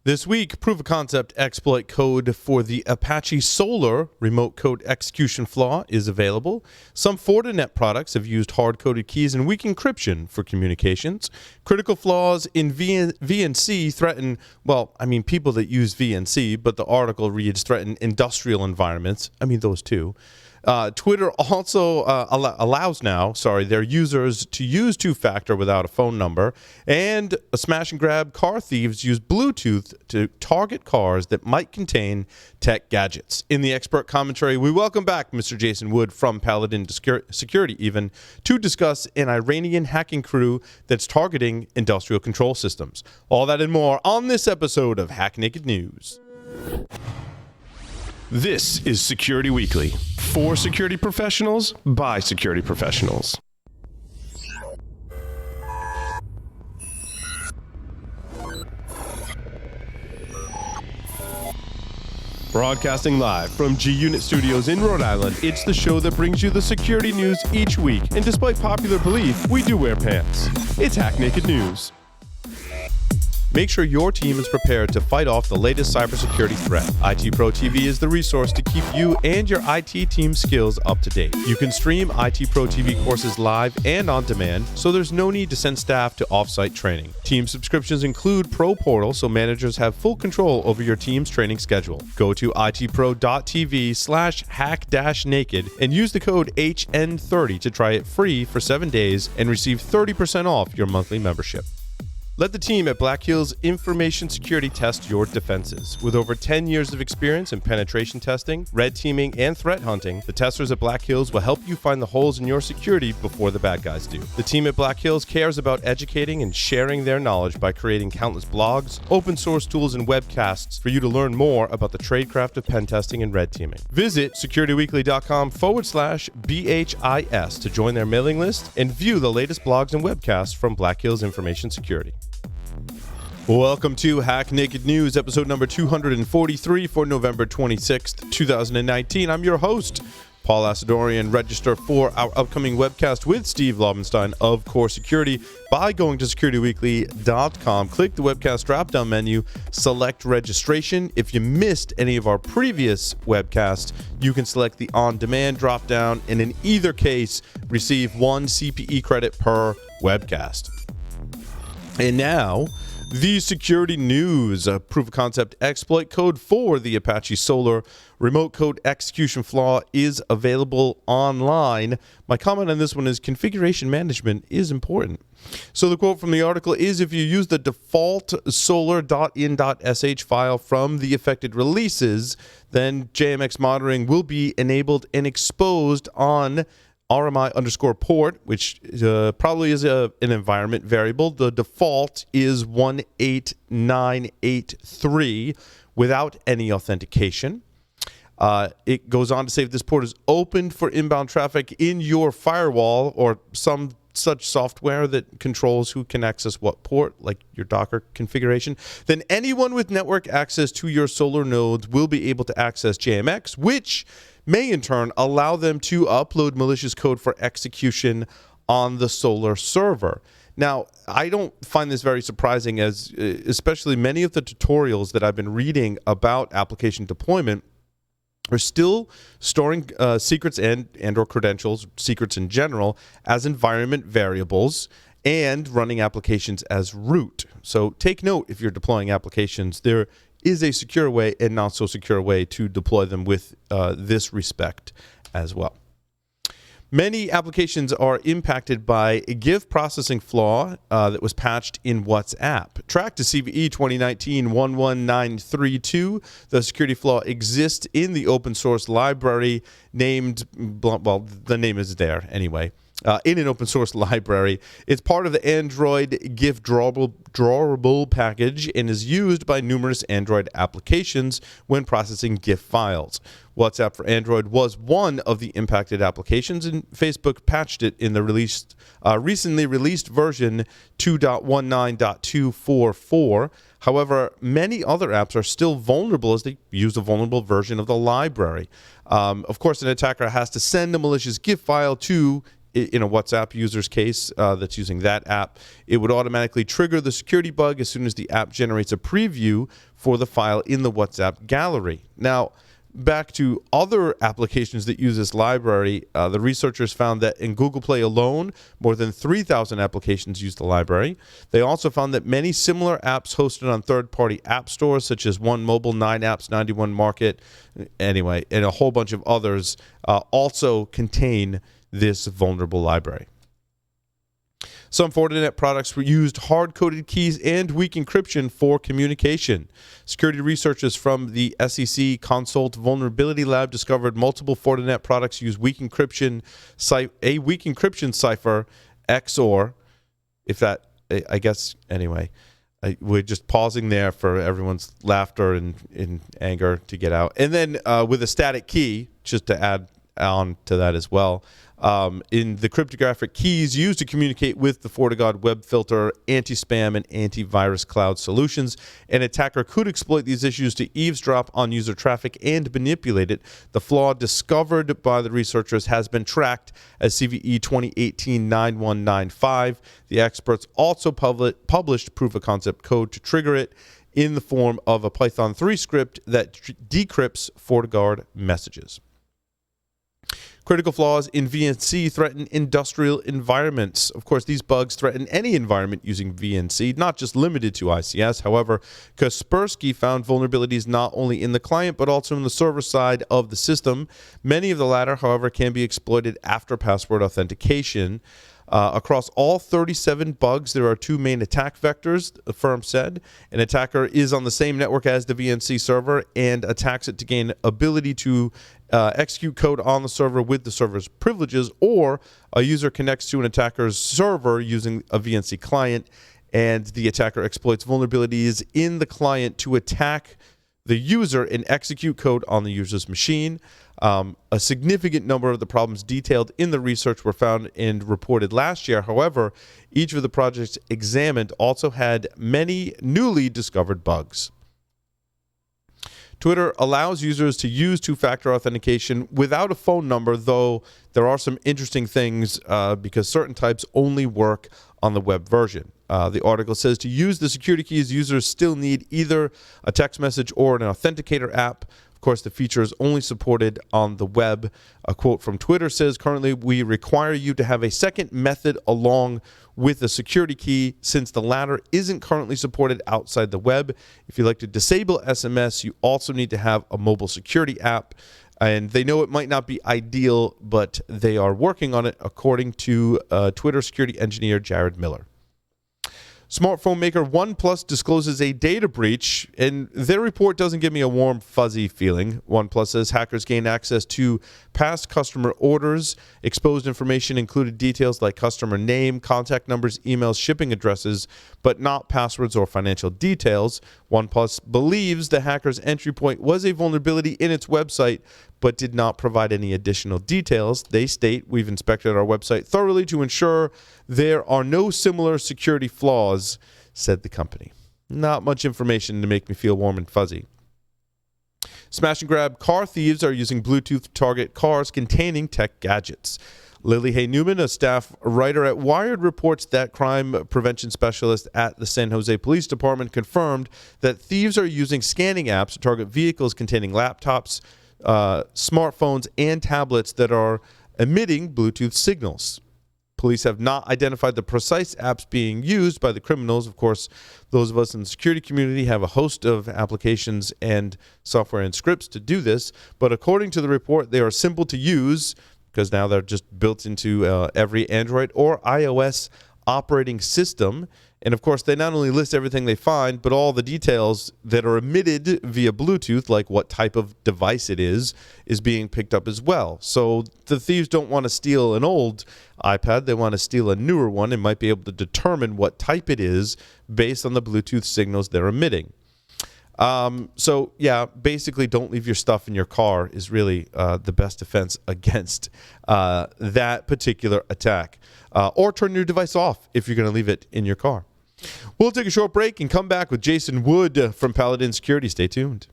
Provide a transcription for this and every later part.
This week, proof-of-concept exploit code for the Apache Solar remote code execution flaw is available. Some Fortinet products have used hard-coded keys and weak encryption for communications. Critical flaws in VNC threaten, people that use VNC, but the article reads threaten industrial environments. Those too. Twitter also allows their users to use two-factor without a phone number, and a smash and grab car thieves use Bluetooth to target cars that might contain tech gadgets. In the expert commentary, we welcome back Mr. Jason Wood from Paladin Security to discuss an Iranian hacking crew that's targeting industrial control systems. All that and more on this episode of Hack Naked News. This is Security Weekly, for security professionals, by security professionals. Broadcasting live from G-Unit Studios in Rhode Island, it's the show that brings you the security news each week. And despite popular belief, we do wear pants. It's Hack Naked News. Make sure your team is prepared to fight off the latest cybersecurity threat. IT Pro TV is the resource to keep you and your IT team skills up to date. You can stream IT Pro TV courses live and on demand, so there's no need to send staff to off-site training. Team subscriptions include Pro Portal, so managers have full control over your team's training schedule. Go to itpro.tv/hack-naked and use the code HN30 to try it free for 7 days and receive 30% off your monthly membership. Let the team at Black Hills Information Security test your defenses. With over 10 years of experience in penetration testing, red teaming, and threat hunting, the testers at Black Hills will help you find the holes in your security before the bad guys do. The team at Black Hills cares about educating and sharing their knowledge by creating countless blogs, open source tools, and webcasts for you to learn more about the tradecraft of pen testing and red teaming. Visit securityweekly.com/BHIS to join their mailing list and view the latest blogs and webcasts from Black Hills Information Security. Welcome to Hack Naked News, episode number 243 for November 26th, 2019. I'm your host, Paul Asadorian. Register for our upcoming webcast with Steve Laubenstein of Core Security by going to securityweekly.com. Click the webcast drop-down menu, select registration. If you missed any of our previous webcasts, you can select the on-demand drop-down, and in either case, receive 1 CPE credit per webcast. And now, the security news. A proof-of-concept exploit code for the Apache Solar remote code execution flaw is available online. My comment on this one is configuration management is important. So the quote from the article is, if you use the default solar.in.sh file from the affected releases, then JMX monitoring will be enabled and exposed on RMI_port, which probably is an environment variable. The default is 18983 without any authentication. It goes on to say if this port is opened for inbound traffic in your firewall or some such software that controls who can access what port, like your Docker configuration, then anyone with network access to your Solar nodes will be able to access JMX, which may in turn allow them to upload malicious code for execution on the Solar server. Now, I don't find this very surprising, as especially many of the tutorials that I've been reading about application deployment are still storing secrets and or credentials, secrets in general, as environment variables and running applications as root. So take note, if you're deploying applications, there is a secure way and not so secure way to deploy them with this respect as well. Many applications are impacted by a GIF processing flaw that was patched in WhatsApp. Tracked to CVE 2019-11932, the security flaw exists in the open source library named, well, the name is there anyway. In an open source library. It's part of the Android GIF drawable package and is used by numerous Android applications when processing GIF files. WhatsApp for Android was one of the impacted applications, and Facebook patched it in the recently released version 2.19.244. However, many other apps are still vulnerable as they use a vulnerable version of the library. Of course, an attacker has to send a malicious GIF file to in a WhatsApp user's case that's using that app, it would automatically trigger the security bug as soon as the app generates a preview for the file in the WhatsApp gallery. Now, back to other applications that use this library, the researchers found that in Google Play alone, more than 3,000 applications use the library. They also found that many similar apps hosted on third-party app stores, such as One Mobile, 9apps, 91 Market, anyway, and a whole bunch of others, also contain this vulnerable library. Some Fortinet products used hard-coded keys and weak encryption for communication. Security researchers from the SEC Consult Vulnerability Lab discovered multiple Fortinet products use weak encryption cipher, XOR. If that, I guess, anyway. We're just pausing there for everyone's laughter and anger to get out. And then with a static key, just to add on to that as well, in the cryptographic keys used to communicate with the FortiGuard web filter, anti-spam, and antivirus cloud solutions. An attacker could exploit these issues to eavesdrop on user traffic and manipulate it. The flaw discovered by the researchers has been tracked as CVE 2018-9195. The experts also published proof-of-concept code to trigger it in the form of a Python 3 script that decrypts FortiGuard messages. Critical flaws in VNC threaten industrial environments. Of course, these bugs threaten any environment using VNC, not just limited to ICS. However, Kaspersky found vulnerabilities not only in the client, but also in the server side of the system. Many of the latter, however, can be exploited after password authentication. Across all 37 bugs, there are two main attack vectors, the firm said. An attacker is on the same network as the VNC server and attacks it to gain ability to execute code on the server with the server's privileges, or a user connects to an attacker's server using a VNC client, and the attacker exploits vulnerabilities in the client to attack the user and execute code on the user's machine. A significant number of the problems detailed in the research were found and reported last year. However, each of the projects examined also had many newly discovered bugs. Twitter allows users to use two-factor authentication without a phone number, though there are some interesting things because certain types only work on the web version. The article says to use the security keys, users still need either a text message or an authenticator app. Of course, the feature is only supported on the web. A quote from Twitter says, "Currently, we require you to have a second method along with a security key, since the latter isn't currently supported outside the web. If you'd like to disable SMS, you also need to have a mobile security app." And they know it might not be ideal, but they are working on it, according to Twitter security engineer Jared Miller. Smartphone maker OnePlus discloses a data breach, and their report doesn't give me a warm, fuzzy feeling. OnePlus says hackers gained access to past customer orders. Exposed information included details like customer name, contact numbers, emails, shipping addresses, but not passwords or financial details. OnePlus believes the hacker's entry point was a vulnerability in its website, but did not provide any additional details. They state, "We've inspected our website thoroughly to ensure there are no similar security flaws," said the company. Not much information to make me feel warm and fuzzy. Smash and grab car thieves are using Bluetooth to target cars containing tech gadgets. Lily Hay Newman, a staff writer at Wired, reports that crime prevention specialist at the San Jose Police Department confirmed that thieves are using scanning apps to target vehicles containing laptops, smartphones, and tablets that are emitting Bluetooth signals. Police have not identified the precise apps being used by the criminals. Of course, those of us in the security community have a host of applications and software and scripts to do this, but according to the report, they are simple to use because now they're just built into every Android or iOS operating system. And of course, they not only list everything they find, but all the details that are emitted via Bluetooth, like what type of device it is being picked up as well. So the thieves don't want to steal an old iPad. They want to steal a newer one and might be able to determine what type it is based on the Bluetooth signals they're emitting. So, yeah, basically don't leave your stuff in your car is really the best defense against that particular attack. Or turn your device off if you're going to leave it in your car. We'll take a short break and come back with Jason Wood from Paladin Security. Stay tuned.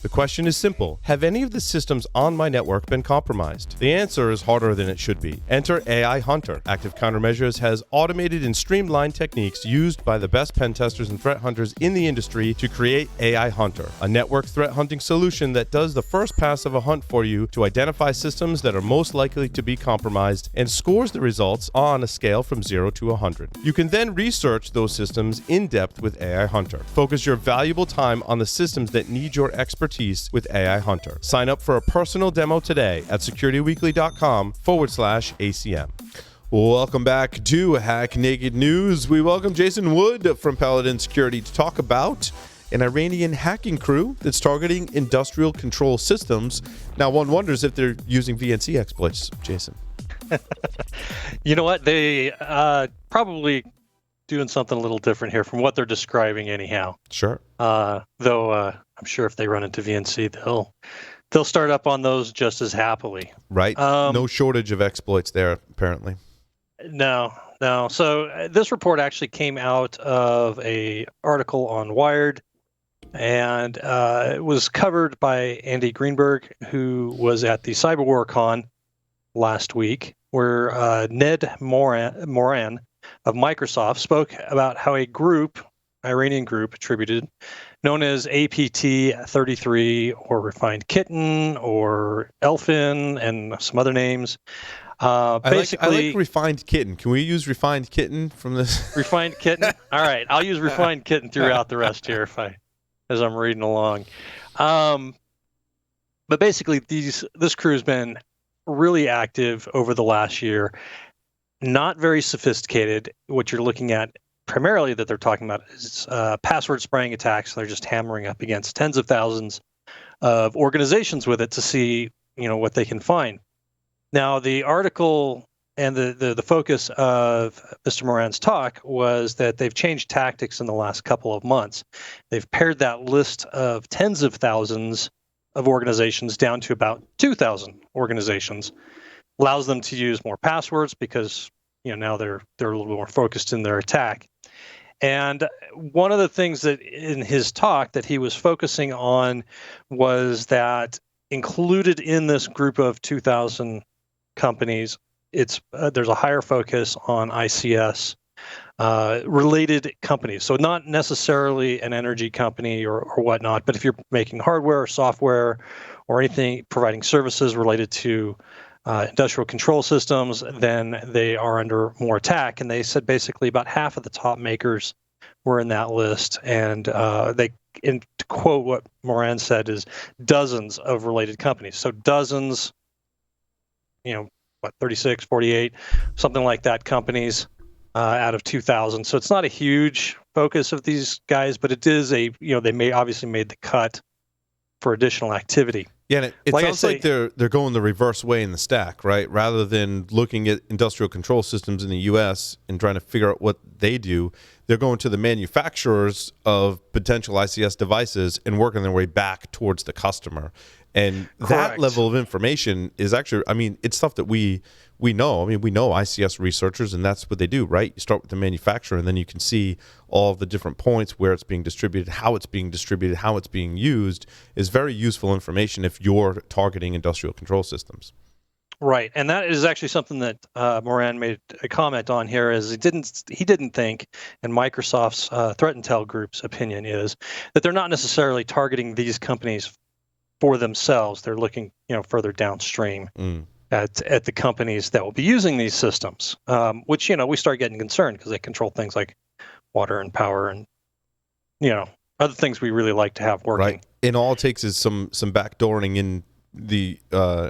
The question is simple. Have any of the systems on my network been compromised? The answer is harder than it should be. Enter AI Hunter. Active Countermeasures has automated and streamlined techniques used by the best pen testers and threat hunters in the industry to create AI Hunter, a network threat hunting solution that does the first pass of a hunt for you to identify systems that are most likely to be compromised and scores the results on a scale from 0 to 100. You can then research those systems in depth with AI Hunter. Focus your valuable time on the systems that need your expertise with AI Hunter. Sign up for a personal demo today at securityweekly.com/ACM. Welcome back to Hack Naked News. We welcome Jason Wood from Paladin Security to talk about an Iranian hacking crew that's targeting industrial control systems. Now, one wonders if they're using VNC exploits, Jason. You know what? They probably doing something a little different here from what they're describing anyhow. Sure. Though I'm sure if they run into VNC, they'll start up on those just as happily. Right. No shortage of exploits there, apparently. No. So this report actually came out of a article on Wired, and it was covered by Andy Greenberg, who was at the CyberWarCon last week, where Ned Moran of Microsoft spoke about how a Iranian group attributed, known as APT-33 or Refined Kitten or Elfin and some other names. I like Refined Kitten. Can we use Refined Kitten from this? Refined Kitten? All right. I'll use Refined Kitten throughout the rest here as I'm reading along. But basically, this crew has been really active over the last year. Not very sophisticated. What you're looking at primarily that they're talking about is password spraying attacks. They're just hammering up against tens of thousands of organizations with it to see, what they can find. Now, the article and the focus of Mr. Moran's talk was that they've changed tactics in the last couple of months. They've pared that list of tens of thousands of organizations down to about 2,000 organizations. Allows them to use more passwords because now they're a little bit more focused in their attack. And one of the things that in his talk that he was focusing on was that included in this group of 2,000 companies, there's a higher focus on ICS related companies. So not necessarily an energy company or whatnot, but if you're making hardware or software or anything providing services related to industrial control systems, then they are under more attack. And they said basically about half of the top makers were in that list. And to quote what Moran said, is dozens of related companies. So dozens, 36, 48, something like that, companies out of 2,000. So it's not a huge focus of these guys, but it is they obviously made the cut for additional activity. Yeah, and it sounds like they're going the reverse way in the stack, right? Rather than looking at industrial control systems in the U.S. and trying to figure out what they do, they're going to the manufacturers of potential ICS devices and working their way back towards the customer. And Correct. That level of information is actually, it's stuff that we know. We know ICS researchers, and that's what they do, right? You start with the manufacturer, and then you can see all of the different points where it's being distributed, how it's being distributed, how it's being used is very useful information if you're targeting industrial control systems. Right, and that is actually something that Moran made a comment on here. Is he didn't think, and Microsoft's threat intel group's opinion is that they're not necessarily targeting these companies for themselves. They're looking, further downstream at the companies that will be using these systems, which we start getting concerned because they control things like water and power and other things we really like to have working. Right, and all it takes is some backdooring in the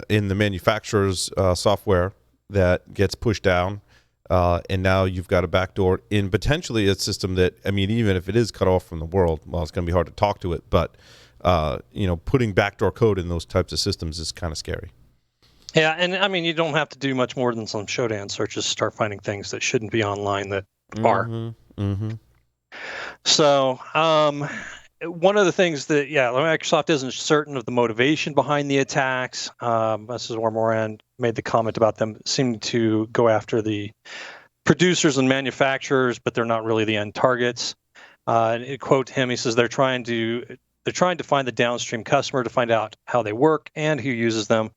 manufacturer's software that gets pushed down, and now you've got a backdoor in potentially a system that, even if it is cut off from the world, well, it's going to be hard to talk to it, but putting backdoor code in those types of systems is kind of scary. Yeah, and you don't have to do much more than some Shodan searches to start finding things that shouldn't be online that are. Mm-hmm. So, one of the things that, Microsoft isn't certain of the motivation behind the attacks. This is where Moran made the comment about them seeming to go after the producers and manufacturers, but they're not really the end targets. And quote him, he says they're trying to They're trying to find the downstream customer to find out how they work and who uses them.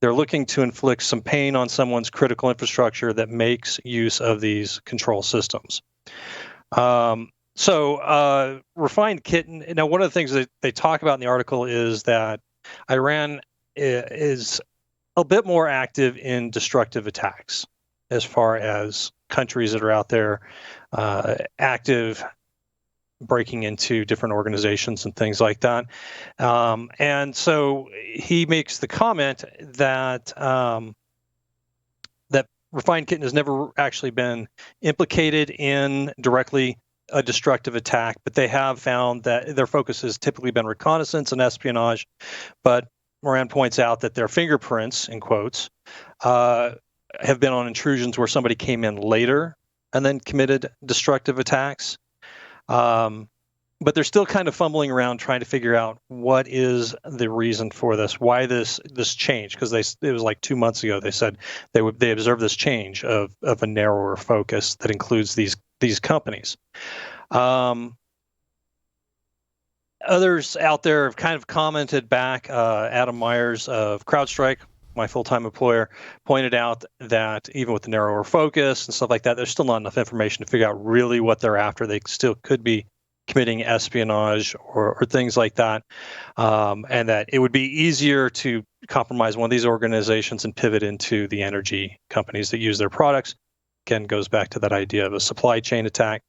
They're looking to inflict some pain on someone's critical infrastructure that makes use of these control systems. Refined kitten. Now, one of the things that they talk about in the article is that Iran is a bit more active in destructive attacks as far as countries that are out there active, breaking into different organizations and things like that. And so he makes the comment that that Refined Kitten has never actually been implicated in directly a destructive attack, but they have found that their focus has typically been reconnaissance and espionage. But Moran points out that their fingerprints, in quotes, have been on intrusions where somebody came in later and then committed destructive attacks. But they're still kind of fumbling around trying to figure out what is the reason for this, why this change, because it was like 2 months ago they said they observed this change of a narrower focus that includes these companies. Others out there have kind of commented back. Adam Myers of CrowdStrike, my full-time employer, pointed out that even with the narrower focus and stuff like that, there's still not enough information to figure out really what they're after. They still could be committing espionage or things like that, and that it would be easier to compromise one of these organizations and pivot into the energy companies that use their products. Again, goes back to that idea of a supply chain attack.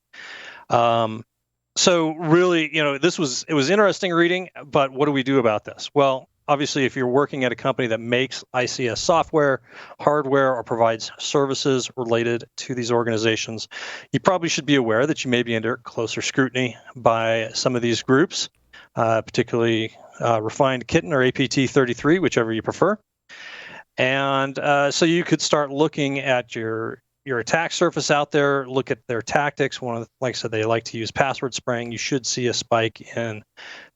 So really, it was interesting reading, but what do we do about this? Well, obviously, if you're working at a company that makes ICS software, hardware, or provides services related to these organizations, you probably should be aware that you may be under closer scrutiny by some of these groups, particularly Refined Kitten or APT33, whichever you prefer. And so you could start looking at your attack surface out there, look at their tactics. Like I said, they like to use password spraying. You should see a spike in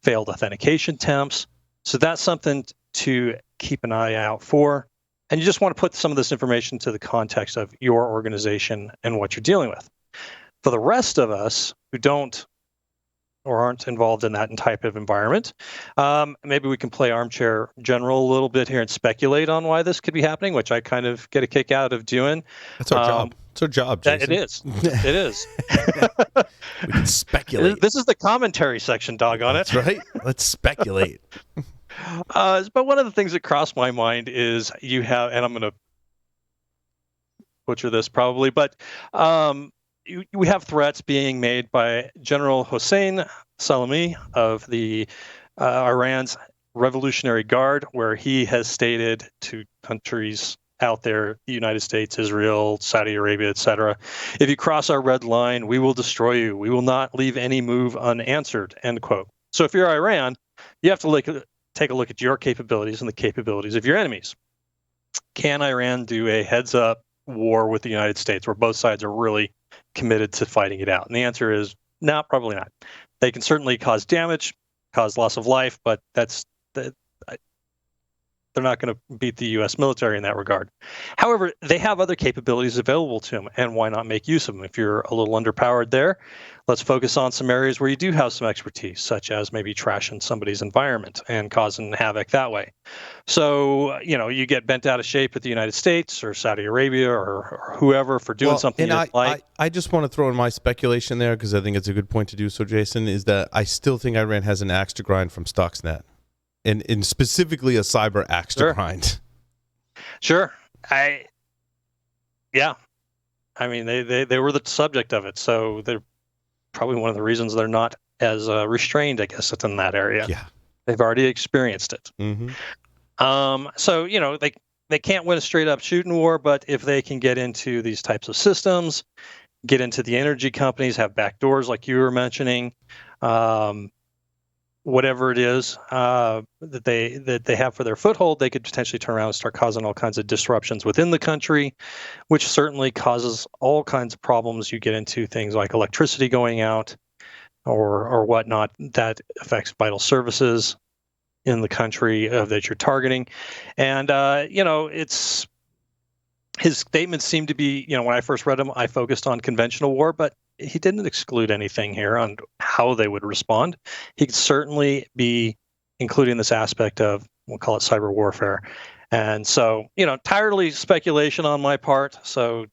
failed authentication attempts. So that's something to keep an eye out for. And you just want to put some of this information to the context of your organization and what you're dealing with. For the rest of us who don't or aren't involved in that type of environment, maybe we can play armchair general a little bit here and speculate on why this could be happening, which I kind of get a kick out of doing. That's our job. It's our job, Jason. It is. It is. We can speculate. This is the commentary section, doggone it. That's right. Let's speculate. But one of the things that crossed my mind is you have, and I'm going to butcher this probably, but we have threats being made by General Hossein Salami of the Iran's Revolutionary Guard, where he has stated to countries out there, the United States, Israel, Saudi Arabia, etc., if you cross our red line, we will destroy you. We will not leave any move unanswered, end quote. So if you're Iran, you have to take a look at your capabilities and the capabilities of your enemies. Can Iran do a heads-up war with the United States where both sides are really committed to fighting it out? And the answer is no, probably not. They can certainly cause damage, cause loss of life, but they're not going to beat the U.S. military in that regard. However, they have other capabilities available to them, and why not make use of them? If you're a little underpowered there, let's focus on some areas where you do have some expertise, such as maybe trashing somebody's environment and causing havoc that way. So, you get bent out of shape with the United States or Saudi Arabia or whoever for doing something you like. I just want to throw in my speculation there, because I think it's a good point to do so, Jason, is that I still think Iran has an axe to grind from Stuxnet. And specifically a cyber axe to grind. Sure. I mean, they were the subject of it, so they're probably one of the reasons they're not as restrained, I guess, in that area. Yeah. They've already experienced it. Mm-hmm. So, they can't win a straight-up shooting war, but if they can get into these types of systems, get into the energy companies, have backdoors like you were mentioning, whatever it is that they have for their foothold, they could potentially turn around and start causing all kinds of disruptions within the country, which certainly causes all kinds of problems. You get into things like electricity going out or whatnot that affects vital services in the country that you're targeting. And, his statements seem to be, when I first read them, I focused on conventional war, but he didn't exclude anything here on how they would respond. He could certainly be including this aspect of, we'll call it cyber warfare. And so, entirely speculation on my part. So,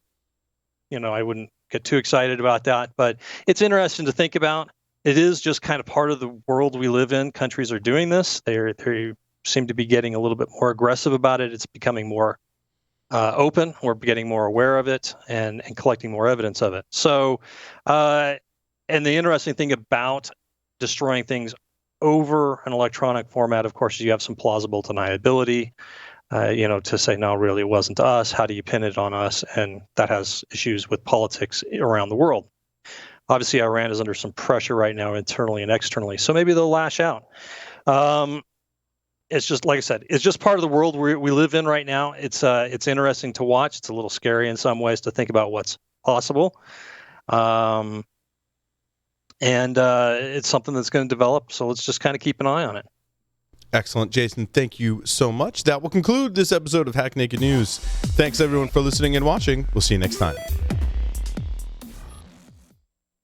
I wouldn't get too excited about that. But it's interesting to think about. It is just kind of part of the world we live in. Countries are doing this. They seem to be getting a little bit more aggressive about it. It's becoming more open. We're getting more aware of it and collecting more evidence of it. So, and the interesting thing about destroying things over an electronic format, of course, you have some plausible deniability, to say, no, really, it wasn't us. How do you pin it on us? And that has issues with politics around the world. Obviously, Iran is under some pressure right now, internally and externally. So maybe they'll lash out. It's just, like I said, it's just part of the world we live in right now. It's interesting to watch. It's a little scary in some ways to think about what's possible. And it's something that's going to develop. So let's just kind of keep an eye on it. Excellent. Jason, thank you so much. That will conclude this episode of Hack Naked News. Thanks, everyone, for listening and watching. We'll see you next time.